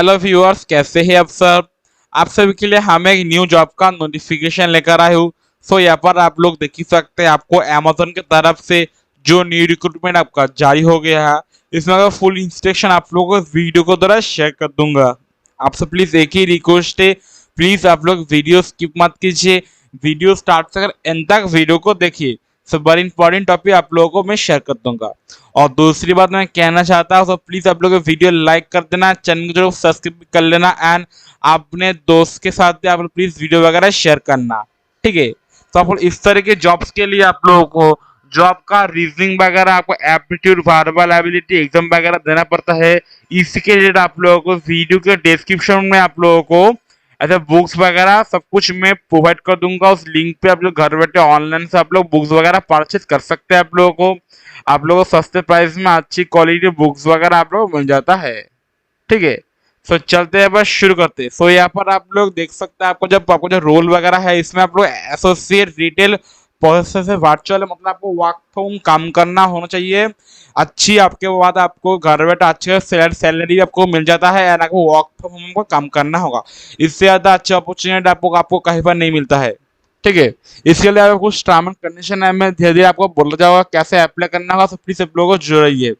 Hello viewers, कैसे हैं आप सब। आप सभी के लिए हम एक न्यू जॉब का नोटिफिकेशन लेकर आए हूँ। सो यहाँ पर आप लोग देख ही सकते हैं, आपको अमेजोन की तरफ से जो न्यू रिक्रूटमेंट आपका जारी हो गया है, इसमें अगर फुल इंस्ट्रक्शन आप लोगों को वीडियो को द्वारा शेयर कर दूंगा। आपसे प्लीज एक ही रिक्वेस्ट है, प्लीज आप लोग वीडियो स्किप मत कीजिए, वीडियो स्टार्ट से अगर एंड तक वीडियो को देखिए। सो बड़ी इंपॉर्टेंट टॉपिक आप लोगों को मैं शेयर कर दूंगा। और दूसरी बात मैं कहना चाहता हूँ, तो प्लीज आप लोग वीडियो लाइक कर देना, चैनल को जरूर सब्सक्राइब कर लेना एंड अपने दोस्त के साथ भी आप लोग प्लीज वीडियो वगैरह शेयर करना, ठीक है। तो आप लोग इस तरह के जॉब्स के लिए आप लोगों को जॉब का रीजनिंग वगैरह, आपको एप्टीट्यूड, वर्बल एबिलिटी एग्जाम वगैरह देना पड़ता है। इसके लिए आप लोगों को वीडियो के डिस्क्रिप्शन में आप लोगों को ऐसे बुक्स वगैरह सब कुछ मैं प्रोवाइड कर दूंगा। उस लिंक पे आप लोग घर बैठे ऑनलाइन से आप लोग बुक्स वगैरह परचेज कर सकते हैं। आप लोगों को सस्ते प्राइस में अच्छी क्वालिटी बुक्स वगैरह आप लोग मिल जाता है, ठीक है। सो चलते हैं, बस शुरू करते हैं। सो यहाँ पर आप लोग देख सकते हैं, आपको जो रोल वगैरह है, इसमें आप लोग एसोसिएट रिटेल प्रोसेसर से वर्चुअल, मतलब आपको वर्क फ्रॉम काम करना होना चाहिए। अच्छी आपके बाद आपको घर बैठे अच्छे सैलरी आपको मिल जाता है एंड आपको वर्क फ्रॉम होम को काम करना होगा। इससे ज़्यादा अच्छा अपॉर्चुनिटी आपको कहीं पर नहीं मिलता है, ठीक है। इसके लिए आपको कुछ टर्म एंड कंडीशन है, मैं धीरे धीरे आपको बोला जाएगा कैसे अप्लाई करना होगा। तो प्लीज आप लोगों को जुड़िए।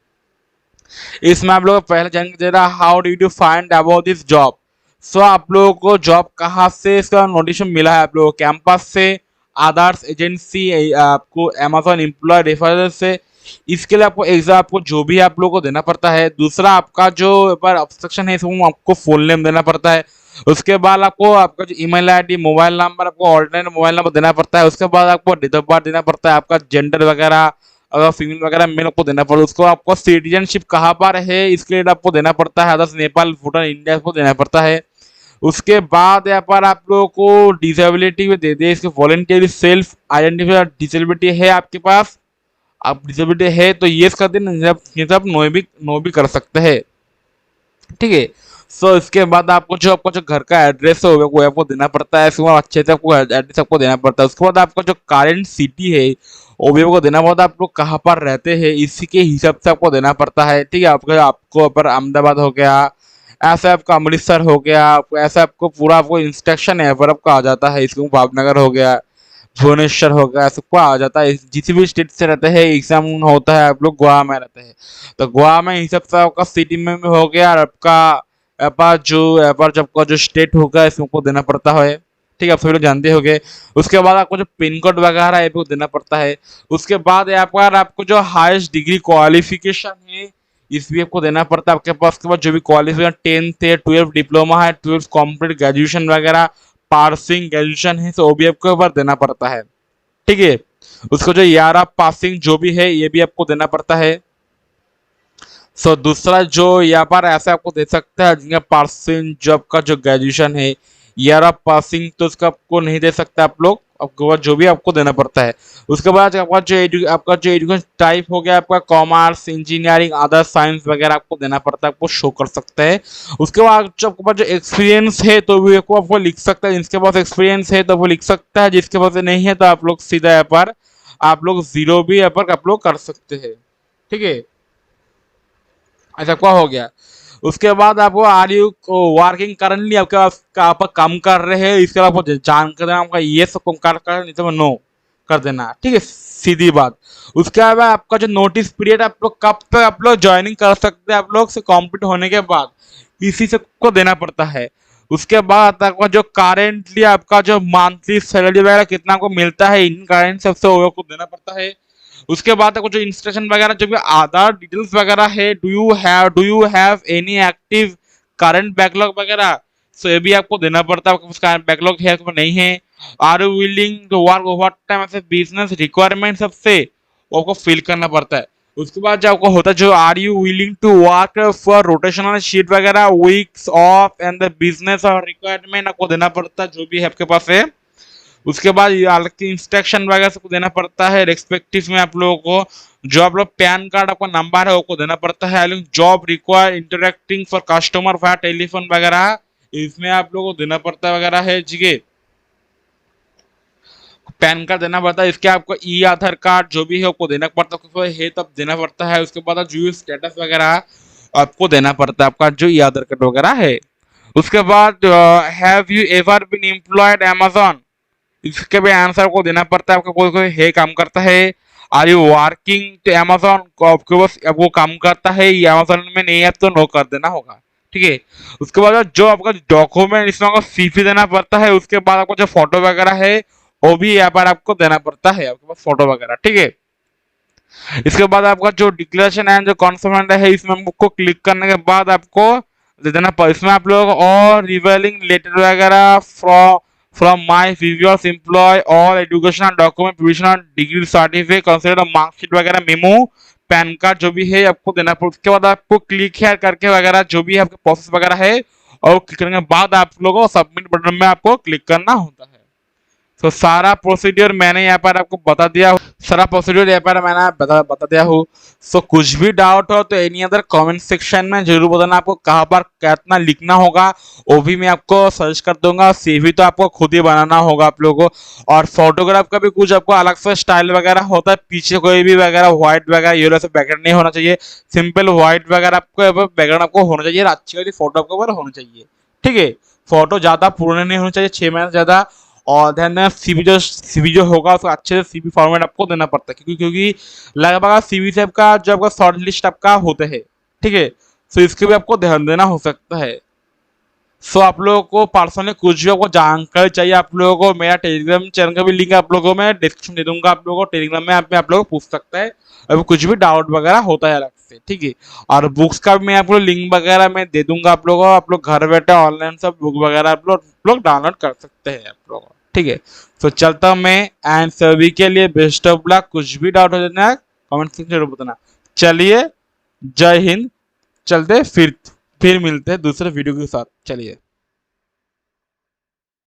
इसमें आप लोग को पहले जानकारी दे रहा, how do you find about this job. So आप लोगों को जॉब कहाँ से इसका नोटिफिकेशन मिला है, आप लोगों को कैंपस से, आदर्स एजेंसी, आपको अमेजोन एम्प्लॉय रेफरल से। इसके लिए आपको एग्जाम, आपको जो भी आप लोगों को देना पड़ता है। दूसरा, आपका जो पर ऑब्स्ट्रक्शन है, इसमें आपको फुल नेम देना पड़ता है। उसके बाद आपको आपका जो ईमेल आईडी, मोबाइल नंबर, आपको ऑल्टरनेट मोबाइल नंबर देना पड़ता है। उसके बाद आपको डेट ऑफ बर्थ देना पड़ता है, आपका जेंडर वगैरह, अगर फीमेल वगैरह मेल आपको देना पड़ता है। उसको आपको सिटीजनशिप कहाँ पर है इसके लिए आपको देना पड़ता है, अदर्स नेपाल, भूटान, इंडिया को देना पड़ता है। उसके बाद यहाँ पर आप लोगों को डिसेबिलिटी में दे दे, इसके वॉलंटियरी सेल्फ आइडेंटिफाई डिसेबिलिटी है आपके पास, आप डिसेबिलिटी है तो येस कर देना, नहीं तो आप नो भी कर सकते हैं, ठीक है। सो इसके बाद आपका जो घर का एड्रेस है वो आपको देना पड़ता है। इसमें अच्छे से आपको एड्रेस आपको देना पड़ता है। उसके बाद आपका जो करेंट सिटी है वो भी आपको देना पड़ता है, आप लोग कहाँ पर रहते हैं इसी के हिसाब से आपको देना पड़ता है, ठीक है। आपको ऊपर अहमदाबाद हो गया, ऐसे आपका अमृतसर हो गया, ऐसे आपको पूरा आपको इंस्ट्रक्शन है पर आपका आ जाता है। इसको भावनगर हो गया, भुवनेश्वर हो गया, सबको आ जाता है। जिस भी स्टेट से रहते हैं एग्जाम होता है, आप लोग गोवा में रहते हैं तो गोवा में हिसाब से आपका सिटी में भी हो गया, और आपका आपका जो स्टेट होगा इसमें आपको देना पड़ता है, ठीक है। आप सभी लोग जानते होंगे। उसके बाद आपको जो पिन कोड वगैरह है वो देना पड़ता है। उसके बाद यहाँ पर आपको जो हाईएस्ट डिग्री क्वालिफिकेशन है इस भी आपको देना पड़ता है आपके पास। उसके बाद जो भी क्वालिफिकेशन 10th है, 12 डिप्लोमा है, 12 कॉम्प्लीट ग्रेजुएशन वगैरह, पासिंग ग्रेजुएशन है, तो वो भी आपको ऊपर देना पड़ता है, ठीक है। उसको जो यार पासिंग जो भी है ये भी आपको देना पड़ता है। सो दूसरा जो यहाँ पर ऐसे आपको दे सकता है, जिनका पासिंग जो आपका जो ग्रेजुएशन है ईयर ऑफ पासिंग, तो उसका आपको नहीं दे सकते आप लोग, आपको जो भी आपको देना पड़ता है। उसके बाद आपका जो एजुकेशन टाइप हो गया, आपका कॉमर्स, इंजीनियरिंग, अदर साइंस वगैरह आपको देना पड़ता है, आपको शो कर सकता है। उसके बाद जो आपके पास जो एक्सपीरियंस है तो वो आपको लिख सकता है, जिसके पास एक्सपीरियंस है तो वो लिख सकता है, जिसके पास नहीं है तो आप लोग सीधा यहाँ पर आप लोग जीरो भी यहाँ पर आप लोग कर सकते हैं, ठीक है। ऐसा क्या हो गया। उसके बाद आपको आर यू वर्किंग करंटली, आपके पास आप काम कर रहे हैं, इसके बाद आपको जान कर देना, आपका ये सब काम कर नहीं तो नो कर देना, ठीक है, सीधी बात। उसके बाद आपका जो नोटिस पीरियड आप लोग कब तक आप लोग ज्वाइनिंग कर सकते हैं, आप लोग से कंप्लीट होने के बाद इसी से को देना पड़ता है। उसके बाद आपका जो करेंटली आपका जो मंथली सैलरी वगैरह कितना को मिलता है इन करेंट सबसे वो को देना पड़ता है। उसके बाद आपको जो इंस्ट्रक्शन वगैरह जो भी आधार डिटेल्स वगैरह है, do you have any active current backlog वगैरह, सो ये भी आपको देना पड़ता है। उसका बैकलॉग है तो नहीं है। Are you willing to work over time, ऐसे बिजनेस रिक्वायरमेंट सबसे वो आपको फिल करना पड़ता है। उसके बाद जो आपको होता है जो are you willing to work for rotational sheet वगैरह, weeks off and the business और रिक्वायरमेंट आपको देना पड़ता है जो भी है आपके पास है। उसके बाद अलग की इंस्ट्रक्शन वगैरह सबको देना पड़ता है रेस्पेक्टिव में आप लोगों को। जो आप लोग पैन कार्ड आपका नंबर है वो देना पड़ता है। Job require interacting for customer via telephone वगैरह, इसमें आप लोगों को देना पड़ता वगैरह है, ठीक है। पैन कार्ड देना पड़ता है, इसके आपको ई आधार कार्ड जो भी है आपको देना पड़ता है तब देना पड़ता है। उसके बाद जो स्टेटस वगैरह आपको देना पड़ता है, आपका जो ई आधार कार्ड वगैरह है, उसके बाद have you ever been employed Amazon, इसके भी आंसर को देना पड़ता है आपको। कोई कोई है काम करता है। आर यू वर्किंग तो अमेजोन को आपके पास अब वो काम करता है, ये अमेजोन में नहीं है तो नो कर देना होगा। ठीक है। उसके बाद जो आपका डॉक्यूमेंट इसमें आपको सीपी देना पड़ता है। उसके बाद आपको जो फोटो वगैरह है वो भी यहाँ पर आपको देना पड़ता है, आपके पास फोटो वगैरह। ठीक है। इसके बाद आपका जो डिक्लेरेशन एंड जो कॉन्फर्मेंट है इसमें आपको क्लिक करने के बाद आपको दे देना इसमें आप लोग और रिवेलिंग लेटर वगैरह फ्रॉम माय प्रीवियस एम्प्लॉय और educational document provisional degree certificate consider marksheet वगैरह मेमो पैन कार्ड जो भी है आपको देना पड़ेगा। उसके बाद आपको क्लिक हेयर करके वगैरह जो भी है आपके प्रोसेस वगैरह है और क्लिक करने के बाद आप लोगों को सबमिट बटन में आपको क्लिक करना होता है। तो सारा प्रोसीड्यूर मैंने यहाँ पर आपको बता दिया, सारा प्रोसीड्यूर यहाँ पर मैंने बता दिया हूँ। सो कुछ भी डाउट हो तो एनी अदर कमेंट सेक्शन में जरूर बताना, आपको कहाँ पर कितना लिखना होगा वो भी मैं आपको सर्च कर दूंगा। सीवी तो आपको खुद ही बनाना होगा आप लोगों को। और फोटोग्राफ का भी कुछ आपको अलग से स्टाइल वगैरह होता है, पीछे कोई भी वगैरह व्हाइट वगैरह येलो से बैकग्राउंड नहीं होना चाहिए, सिंपल व्हाइट वगैरह आपको बैकग्राउंड आपको होना चाहिए, अच्छी वाली फोटो आपको होना चाहिए। ठीक है। फोटो ज्यादा पुराने नहीं होने चाहिए, 6 महीने से ज्यादा। और ध्यान सीवी जो होगा उसको अच्छे से सीवी फॉर्मेट आपको देना पड़ता है, क्योंकि लगभग सीवी से आपका जो आपका शॉर्ट लिस्ट आपका होते हैं। ठीक है। सो इसके भी आपको ध्यान देना हो सकता है। सो आप लोगों को पर्सनली कुछ भी आपको जानकारी चाहिए आप लोगों को, मेरा टेलीग्राम चैनल का भी लिंक आप लोगों को मैं डिस्क्रिप्शन दे दूंगा। आप लोगों को टेलीग्राम में आप लोग पूछ सकते हैं अभी कुछ भी डाउट वगैरह होता है अलग से। ठीक है। और बुक्स का भी मैं आपको लिंक वगैरह मैं दे दूंगा आप लोगों को, आप लोग घर बैठे ऑनलाइन सब बुक वगैरह आप लोग डाउनलोड कर सकते हैं आप लोग। ठीक है। तो चलता हूँ मैं, एंड सभी के लिए बेस्ट ऑफ लक। कुछ भी डाउट हो जाना कमेंट सेक्शन जरूर बताना। चलिए, जय हिंद। चलते फिर मिलते हैं दूसरे वीडियो के साथ। चलिए।